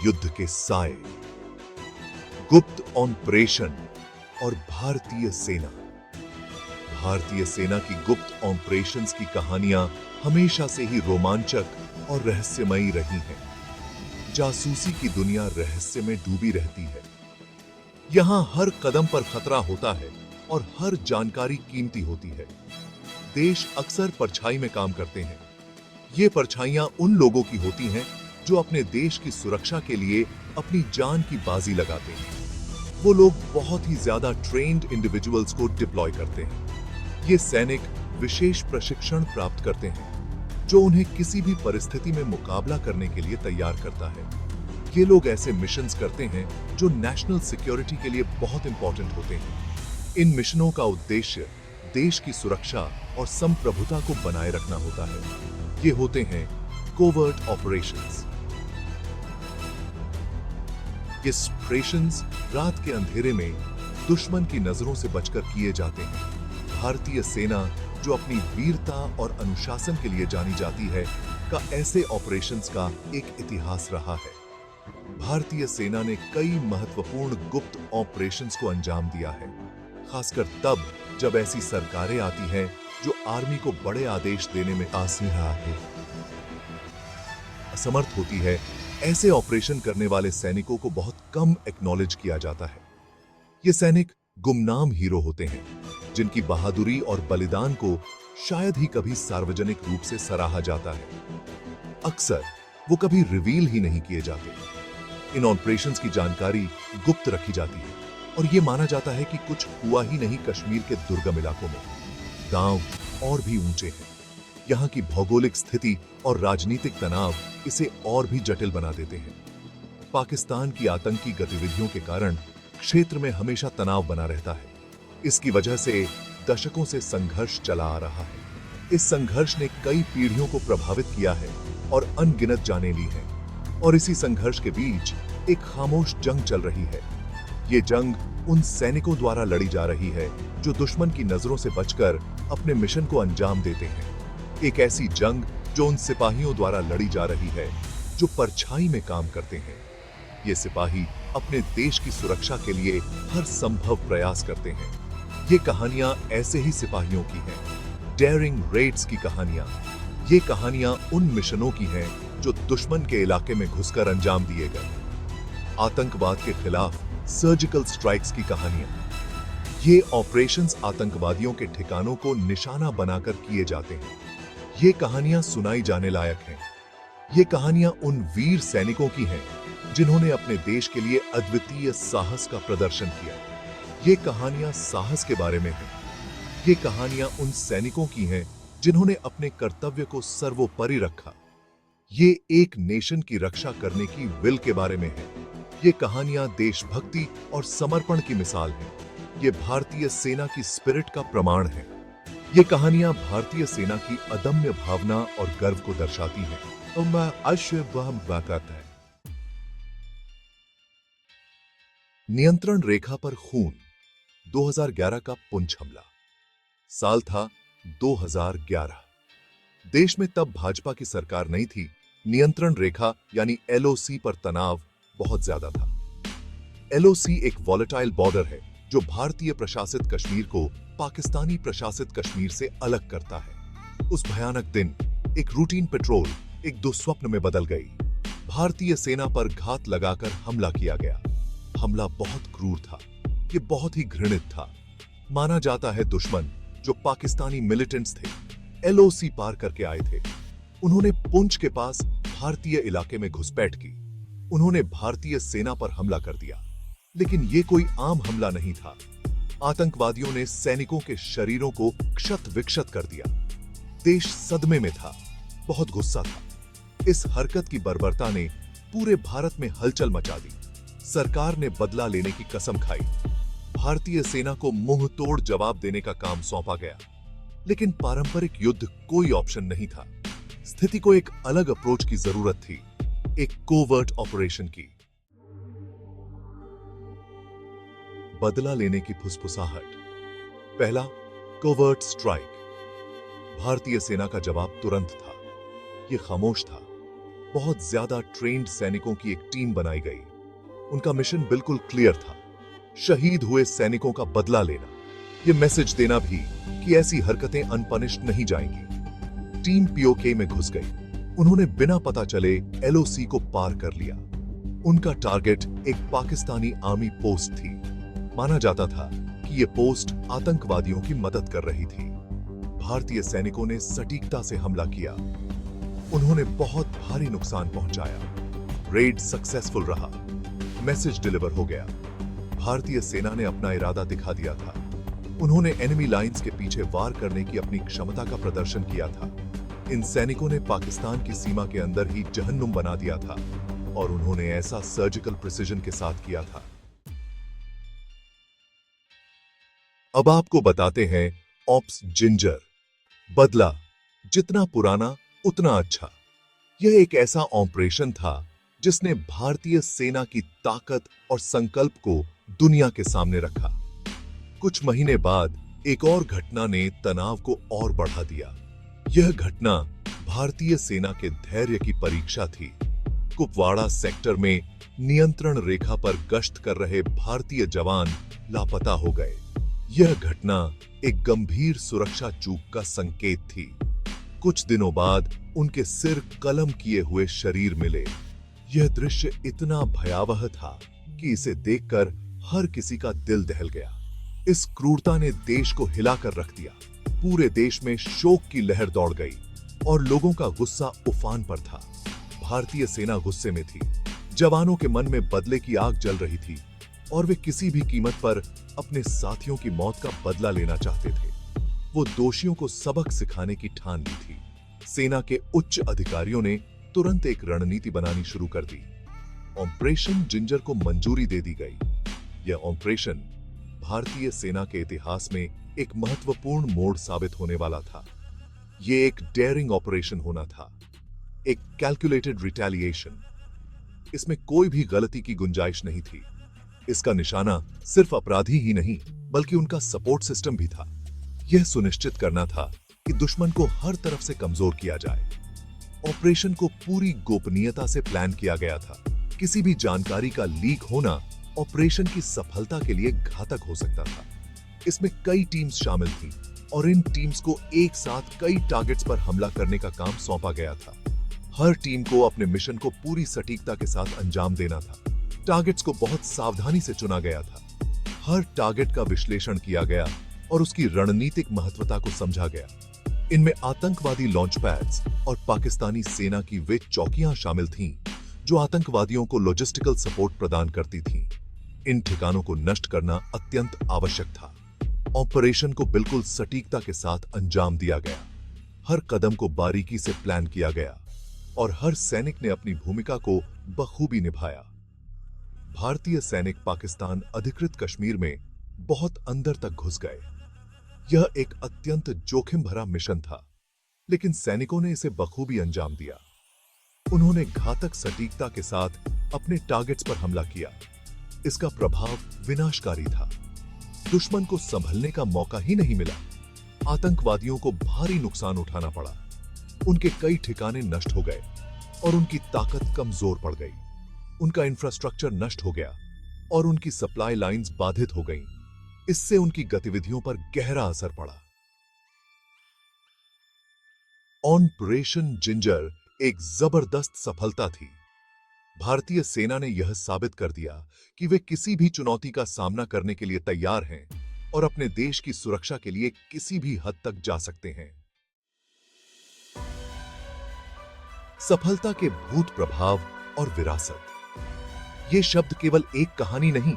युद्ध के साए, गुप्त ऑपरेशन और भारतीय सेना। भारतीय सेना की गुप्त ऑपरेशंस की कहानियां हमेशा से ही रोमांचक और रहस्यमयी रही हैं। जासूसी की दुनिया रहस्य में डूबी रहती है। यहां हर कदम पर खतरा होता है और हर जानकारी कीमती होती है। देश अक्सर परछाई में काम करते हैं। ये परछाइयां उन लोगों की होती हैं जो अपने देश की सुरक्षा के लिए अपनी जान की बाजी लगाते हैं। वो लोग बहुत ही ज्यादा ट्रेन्ड इंडिविजुअल्स को डिप्लॉय करते हैं। ये सैनिक विशेष प्रशिक्षण प्राप्त करते हैं जो उन्हें किसी भी परिस्थिति में मुकाबला करने के लिए तैयार करता है। ये लोग ऐसे मिशंस करते हैं जो नेशनल सिक्योरिटी के लिए बहुत इंपॉर्टेंट होते हैं। इन मिशनों का उद्देश्य देश की सुरक्षा और संप्रभुता को बनाए रखना होता है। ये होते हैं कोवर्ट ऑपरेशंस। ये ऑपरेशंस रात के अंधेरे में दुश्मन की नजरों से बचकर किए जाते हैं। भारतीय सेना जो अपनी वीरता और अनुशासन के लिए जानी जाती है का ऐसे ऑपरेशंस का एक इतिहास रहा है। भारतीय सेना ने कई महत्वपूर्ण गुप्त ऑपरेशंस को अंजाम दिया है, खासकर तब जब ऐसी सरकारें आती हैं जो आर्मी को बड़े आदेश देने में असमर्थ होती है। ऐसे ऑपरेशन करने वाले सैनिकों को बहुत कम एक्नॉलेज किया जाता है। ये सैनिक गुमनाम हीरो होते हैं जिनकी बहादुरी और बलिदान को शायद ही कभी सार्वजनिक रूप से सराहा जाता है। अक्सर वो कभी रिवील ही नहीं किए जाते। इन ऑपरेशंस की जानकारी गुप्त रखी जाती है और ये माना जाता है कि कुछ हुआ ही नहीं। कश्मीर के दुर्गम इलाकों में गांव और भी ऊंचे हैं। यहाँ की भौगोलिक स्थिति और राजनीतिक तनाव इसे और भी जटिल बना देते हैं। पाकिस्तान की आतंकी गतिविधियों के कारण क्षेत्र में हमेशा तनाव बना रहता है। इसकी वजह से दशकों से संघर्ष चला आ रहा है। इस संघर्ष ने कई पीढ़ियों को प्रभावित किया है और अनगिनत जानें ली हैं। और इसी संघर्ष के बीच एक खामोश जंग चल रही है। ये जंग उन सैनिकों द्वारा लड़ी जा रही है जो दुश्मन की नजरों से बचकर अपने मिशन को अंजाम देते हैं। एक ऐसी जंग जो उन सिपाहियों द्वारा लड़ी जा रही है जो परछाई में काम करते हैं। ये सिपाही अपने देश की सुरक्षा के लिए हर संभव प्रयास करते हैं। ये कहानियां ऐसे ही सिपाहियों की हैं, डेयरिंग रेड्स की कहानियां। ये कहानियां उन मिशनों की हैं जो दुश्मन के इलाके में घुसकर अंजाम दिए गए। आतंकवाद के खिलाफ सर्जिकल स्ट्राइक्स की कहानियां। ये ऑपरेशंस आतंकवादियों के ठिकानों को निशाना बनाकर किए जाते हैं। ये कहानियां सुनाई जाने लायक हैं। ये कहानियां उन वीर सैनिकों की हैं जिन्होंने अपने देश के लिए अद्वितीय साहस का प्रदर्शन किया। ये कहानियां साहस के बारे में हैं। ये कहानियां उन सैनिकों की हैं जिन्होंने अपने कर्तव्य को सर्वोपरि रखा। ये एक नेशन की रक्षा करने की विल के बारे में है। ये कहानियां देशभक्ति और समर्पण की मिसाल हैं। ये भारतीय सेना की स्पिरिट का प्रमाण है। ये कहानियां भारतीय सेना की अदम्य भावना और गर्व को दर्शाती हैं। नियंत्रण रेखा पर खून। 2011 का पुंछ हमला। साल था 2011। देश में तब भाजपा की सरकार नहीं थी। नियंत्रण रेखा यानी एलओसी पर तनाव बहुत ज्यादा था। एलओसी एक वॉलेटाइल बॉर्डर है जो भारतीय प्रशासित कश्मीर को पाकिस्तानी प्रशासित कश्मीर से अलग करता है। उस भयानक दिन एक रूटीन पेट्रोल एक दुस्वप्न में बदल गई। भारतीय सेना पर घात लगाकर हमला किया गया। हमला बहुत क्रूर था। ये बहुत ही घृणित था। माना जाता है दुश्मन जो पाकिस्तानी मिलिटेंट्स थे एलओसी पार करके आए थे। उन्होंने पुंछ के पास भारतीय इलाके में घुसपैठ की। उन्होंने भारतीय सेना पर हमला कर दिया। लेकिन ये कोई आम हमला नहीं था। आतंकवादियों ने सैनिकों के शरीरों को क्षत विक्षत कर दिया। देश सदमे में था, बहुत गुस्सा था। इस हरकत की बर्बरता ने पूरे भारत में हलचल मचा दी। सरकार ने बदला लेने की कसम खाई। भारतीय सेना को मुंह तोड़ जवाब देने का काम सौंपा गया। लेकिन पारंपरिक युद्ध कोई ऑप्शन नहीं था। स्थिति को एक अलग अप्रोच की जरूरत थी, एक कोवर्ट ऑपरेशन की। बदला लेने की फुसफुसाहट। पहला, कोवर्ट स्ट्राइक। भारतीय सेना का जवाब तुरंत था। यह खामोश था। बहुत ज्यादा ट्रेन्ड सैनिकों की एक टीम बनाई गई। उनका मिशन बिल्कुल क्लियर था, शहीद हुए सैनिकों का बदला लेना, यह मैसेज देना भी कि ऐसी हरकतें अनपनिश्ड नहीं जाएंगी। टीम पीओके में घुस गई। उन्होंने बिना पता चले एलओसी को पार कर लिया। उनका टारगेट एक पाकिस्तानी आर्मी पोस्ट थी। माना जाता था कि यह पोस्ट आतंकवादियों की मदद कर रही थी। भारतीय सैनिकों ने सटीकता से हमला किया। उन्होंने बहुत भारी नुकसान पहुंचाया। रेड सक्सेसफुल रहा। मैसेज डिलीवर हो गया। भारतीय सेना ने अपना इरादा दिखा दिया था। उन्होंने एनिमी लाइंस के पीछे वार करने की अपनी क्षमता का प्रदर्शन किया था। इन सैनिकों ने पाकिस्तान की सीमा के अंदर ही जहन्नुम बना दिया था और उन्होंने ऐसा सर्जिकल प्रिसिजन के साथ किया था। अब आपको बताते हैं ऑप्स जिंजर। बदला, जितना पुराना उतना अच्छा। यह एक ऐसा ऑपरेशन था जिसने भारतीय सेना की ताकत और संकल्प को दुनिया के सामने रखा। कुछ महीने बाद एक और घटना ने तनाव को और बढ़ा दिया। यह घटना भारतीय सेना के धैर्य की परीक्षा थी। कुपवाड़ा सेक्टर में नियंत्रण रेखा पर गश्त कर रहे भारतीय जवान लापता हो गए। यह घटना एक गंभीर सुरक्षा चूक का संकेत थी। कुछ दिनों बाद उनके सिर कलम किए हुए शरीर मिले। यह दृश्य इतना भयावह था कि इसे देखकर हर किसी का दिल दहल गया। इस क्रूरता ने देश को हिलाकर रख दिया। पूरे देश में शोक की लहर दौड़ गई और लोगों का गुस्सा उफान पर था। भारतीय सेना गुस्से में थी। जवानों के मन में बदले की आग जल रही थी और वे किसी भी कीमत पर अपने साथियों की मौत का बदला लेना चाहते थे। वो दोषियों को सबक सिखाने की ठान ली थी। सेना के उच्च अधिकारियों ने तुरंत एक रणनीति बनानी शुरू कर दी। ऑपरेशन जिंजर को मंजूरी दे दी गई। यह ऑपरेशन भारतीय सेना के इतिहास में एक महत्वपूर्ण मोड़ साबित होने वाला था। यह एक डेयरिंग ऑपरेशन होना था, एक कैलकुलेटेड रिटेलिएशन। इसमें कोई भी गलती की गुंजाइश नहीं थी। इसका निशाना सिर्फ अपराधी ही नहीं बल्कि उनका सपोर्ट सिस्टम भी था। यह सुनिश्चित करना था कि दुश्मन को हर तरफ से कमजोर किया जाए। ऑपरेशन को पूरी गोपनीयता से प्लान किया गया था। किसी भी जानकारी का लीक होना ऑपरेशन की सफलता के लिए घातक हो सकता था। इसमें कई टीम्स शामिल थीं और इन टीम्स को एक साथ कई टारगेट्स पर हमला करने का काम सौंपा गया था। हर टीम को अपने मिशन को पूरी सटीकता के साथ अंजाम देना था। टारगेट्स को बहुत सावधानी से चुना गया था। हर टारगेट का विश्लेषण किया गया और उसकी रणनीतिक महत्वता को समझा गया। इनमें आतंकवादी लॉन्च पैड्स और पाकिस्तानी सेना की वे चौकियां शामिल थीं जो आतंकवादियों को लॉजिस्टिकल सपोर्ट प्रदान करती थीं। इन ठिकानों को नष्ट करना अत्यंत आवश्यक था। ऑपरेशन को बिल्कुल सटीकता के साथ अंजाम दिया गया। हर कदम को बारीकी से प्लान किया गया और हर सैनिक ने अपनी भूमिका को बखूबी निभाया। भारतीय सैनिक पाकिस्तान अधिकृत कश्मीर में बहुत अंदर तक घुस गए। यह एक अत्यंत जोखिम भरा मिशन था, लेकिन सैनिकों ने इसे बखूबी अंजाम दिया। उन्होंने घातक सटीकता के साथ अपने टारगेट्स पर हमला किया। इसका प्रभाव विनाशकारी था। दुश्मन को संभलने का मौका ही नहीं मिला। आतंकवादियों को भारी नुकसान उठाना पड़ा। उनके कई ठिकाने नष्ट हो गए और उनकी ताकत कमजोर पड़ गई। उनका इंफ्रास्ट्रक्चर नष्ट हो गया और उनकी सप्लाई लाइंस बाधित हो गईं। इससे उनकी गतिविधियों पर गहरा असर पड़ा। ऑपरेशन जिंजर एक जबरदस्त सफलता थी। भारतीय सेना ने यह साबित कर दिया कि वे किसी भी चुनौती का सामना करने के लिए तैयार हैं और अपने देश की सुरक्षा के लिए किसी भी हद तक जा सकते हैं। सफलता के भूत प्रभाव और विरासत। ये शब्द केवल एक कहानी नहीं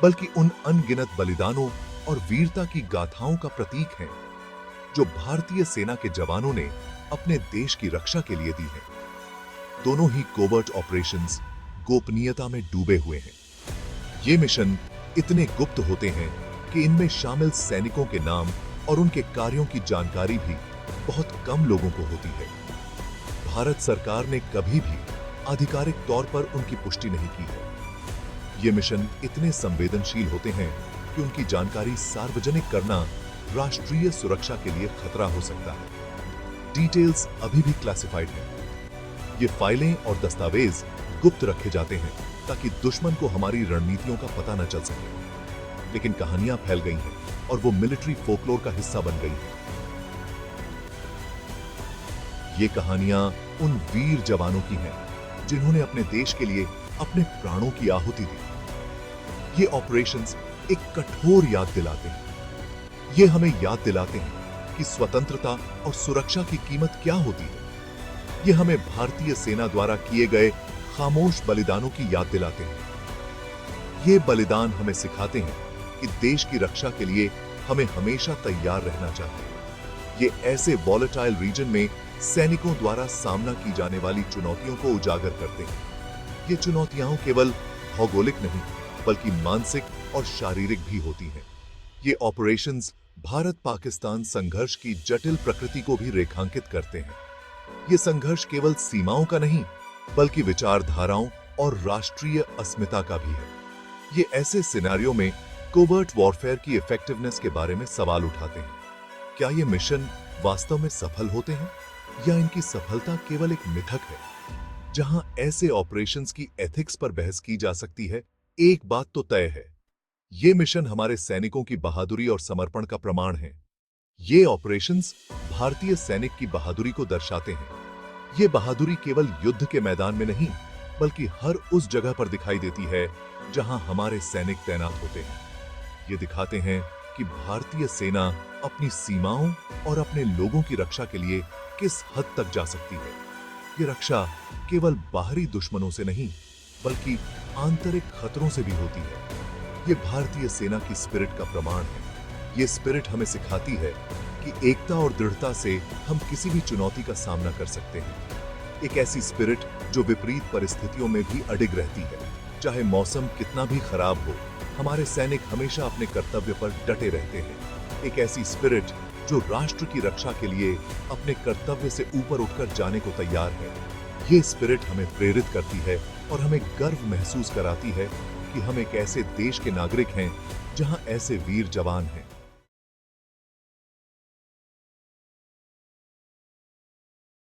बल्कि उन अनगिनत बलिदानों और वीरता की गाथाओं का प्रतीक हैं जो भारतीय सेना के जवानों ने अपने देश की रक्षा के लिए दी है। दोनों ही कोवर्ट ऑपरेशंस गोपनीयता में डूबे हुए हैं। ये मिशन इतने गुप्त होते हैं कि इनमें शामिल सैनिकों के नाम और उनके कार्यों की जानकारी भी बहुत कम लोगों को होती है। भारत सरकार ने कभी भी आधिकारिक तौर पर उनकी पुष्टि नहीं की है। ये मिशन इतने संवेदनशील होते हैं कि उनकी जानकारी सार्वजनिक करना राष्ट्रीय सुरक्षा के लिए खतरा हो सकता है। डिटेल्स अभी भी क्लासिफाइड हैं। ये फाइलें और दस्तावेज गुप्त रखे जाते हैं ताकि दुश्मन को हमारी रणनीतियों का पता न चल सके। लेकिन कहानियां फैल गई हैं और वो मिलिट्री फोकलोर का हिस्सा बन गई हैं। ये कहानियां उन वीर जवानों की हैं जिन्होंने अपने देश के लिए अपने प्राणों की आहुति दी। ये ऑपरेशंस एक कठोर याद दिलाते हैं। ये हमें याद दिलाते हैं कि स्वतंत्रता और सुरक्षा की कीमत क्या होती है। ये हमें भारतीय सेना द्वारा किए गए खामोश बलिदानों की याद दिलाते हैं। ये बलिदान हमें सिखाते हैं कि देश की रक्षा के लिए हमें हमेशा तैयार रहना चाहिए। ये ऐसे वॉलेटाइल रीजन में सैनिकों द्वारा सामना की जाने वाली चुनौतियों को उजागर करते हैं। ये चुनौतियां केवल भौगोलिक नहीं बल्कि मानसिक और शारीरिक भी होती हैं। ये ऑपरेशंस भारत पाकिस्तान संघर्ष की जटिल प्रकृति को भी रेखांकित करते हैं। ये संघर्ष केवल सीमाओं का नहीं बल्कि विचारधाराओं और राष्ट्रीय अस्मिता का भी है। ये ऐसे सिनेरियो में कोवर्ट वॉरफेयर की इफेक्टिवनेस के बारे में सवाल उठाते हैं। क्या ये मिशन वास्तव में सफल होते हैं या इनकी सफलता केवल एक मिथक है? जहां ऐसे ऑपरेशंस की एथिक्स पर बहस की जा सकती है, एक बात तो तय है, ये मिशन हमारे सैनिकों की बहादुरी और समर्पण का प्रमाण है। ये ऑपरेशंस भारतीय सैनिक की बहादुरी को दर्शाते हैं। ये बहादुरी केवल युद्ध के मैदान में नहीं बल्कि हर उस जगह पर दिखाई देती है जहां हमारे सैनिक तैनात होते हैं। ये दिखाते हैं कि भारतीय सेना अपनी सीमाओं और अपने लोगों की रक्षा के लिए किस हद तक जा सकती है। ये रक्षा केवल बाहरी दुश्मनों से नहीं बल्कि आंतरिक खतरों से भी होती है। ये भारतीय सेना की स्पिरिट का प्रमाण है। ये स्पिरिट हमें सिखाती है कि एकता और दृढ़ता से हम किसी भी चुनौती का सामना कर सकते हैं। एक ऐसी स्पिरिट जो विपरीत परिस्थितियों में भी अडिग रहती है। चाहे मौसम कितना भी खराब हो, हमारे सैनिक हमेशा अपने कर्तव्य पर डटे रहते हैं। एक ऐसी स्पिरिट जो राष्ट्र की रक्षा के लिए अपने कर्तव्य से ऊपर उठकर जाने को तैयार है। ये स्पिरिट हमें प्रेरित करती है और हमें गर्व महसूस कराती है कि हम एक ऐसे देश के नागरिक हैं जहां ऐसे वीर जवान हैं।